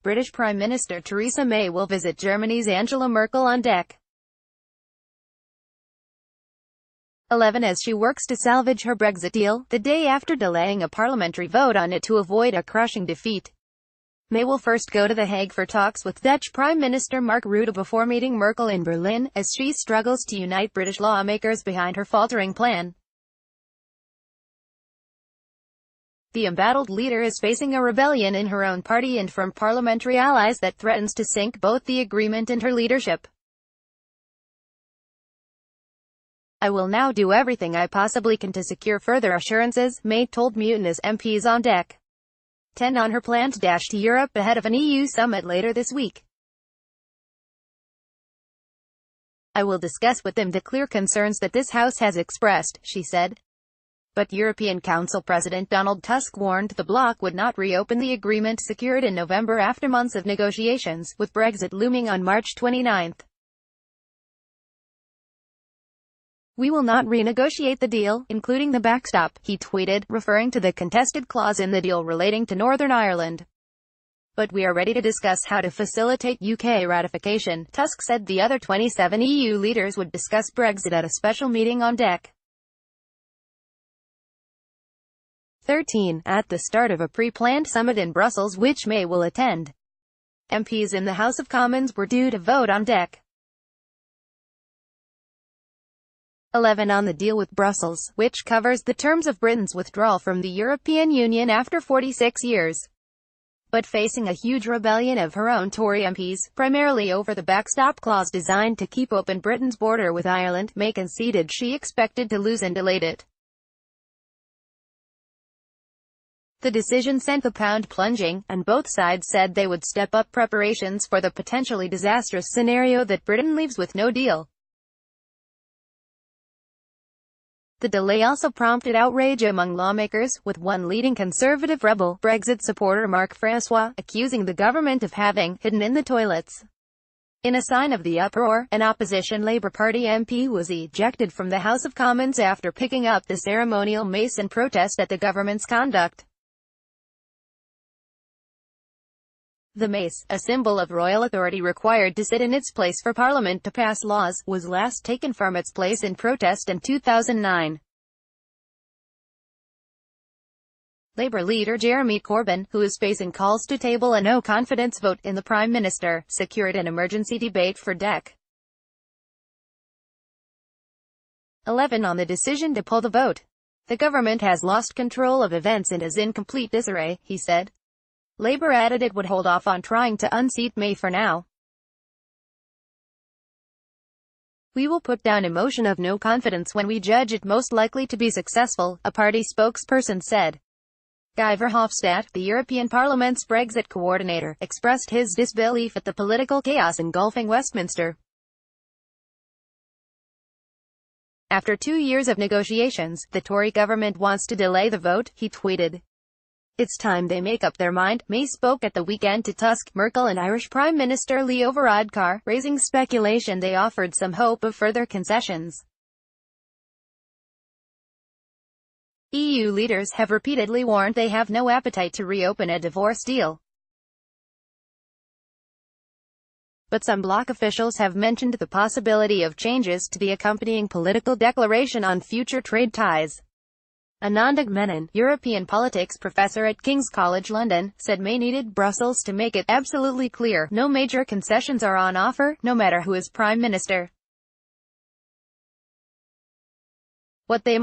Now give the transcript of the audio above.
British Prime Minister Theresa May will visit Germany's Angela Merkel on deck 11 as she works to salvage her Brexit deal, the day after delaying a parliamentary vote on it to avoid a crushing defeat. May will first go to The Hague for talks with Dutch Prime Minister Mark Rutte before meeting Merkel in Berlin, as she struggles to unite British lawmakers behind her faltering plan. The embattled leader is facing a rebellion in her own party and from parliamentary allies that threatens to sink both the agreement and her leadership. "I will now do everything I possibly can to secure further assurances," May told mutinous MPs on deck 10 on her planned dash to Europe ahead of an EU summit later this week. "I will discuss with them the clear concerns that this House has expressed," she said. But European Council President Donald Tusk warned the bloc would not reopen the agreement secured in November after months of negotiations, with Brexit looming on March 29. "We will not renegotiate the deal, including the backstop," he tweeted, referring to the contested clause in the deal relating to Northern Ireland. "But we are ready to discuss how to facilitate UK ratification," Tusk said. The other 27 EU leaders would discuss Brexit at a special meeting on deck 13, at the start of a pre-planned summit in Brussels which May will attend. MPs in the House of Commons were due to vote on deck 11 on the deal with Brussels, which covers the terms of Britain's withdrawal from the European Union after 46 years. But facing a huge rebellion of her own Tory MPs, primarily over the backstop clause designed to keep open Britain's border with Ireland, May conceded she expected to lose and delayed it. The decision sent the pound plunging, and both sides said they would step up preparations for the potentially disastrous scenario that Britain leaves with no deal. The delay also prompted outrage among lawmakers, with one leading Conservative rebel Brexit supporter Mark Francois accusing the government of having hidden in the toilets. In a sign of the uproar, an opposition Labour Party MP was ejected from the House of Commons after picking up the ceremonial mace in protest at the government's conduct. The mace, a symbol of royal authority required to sit in its place for Parliament to pass laws, was last taken from its place in protest in 2009. Labour leader Jeremy Corbyn, who is facing calls to table a no-confidence vote in the Prime Minister, secured an emergency debate for Dec. 11 on the decision to pull the vote. "The government has lost control of events and is in complete disarray," he said. Labour added it would hold off on trying to unseat May for now. "We will put down a motion of no confidence when we judge it most likely to be successful," a party spokesperson said. Guy Verhofstadt, the European Parliament's Brexit coordinator, expressed his disbelief at the political chaos engulfing Westminster. "After 2 years of negotiations, the Tory government wants to delay the vote," he tweeted. "It's time they make up their mind." May spoke at the weekend to Tusk, Merkel and Irish Prime Minister Leo Varadkar, raising speculation they offered some hope of further concessions. EU leaders have repeatedly warned they have no appetite to reopen a divorce deal. But some bloc officials have mentioned the possibility of changes to the accompanying political declaration on future trade ties. Ananda Menon, European politics professor at King's College London, said May needed Brussels to make it absolutely clear no major concessions are on offer, no matter who is Prime Minister. What they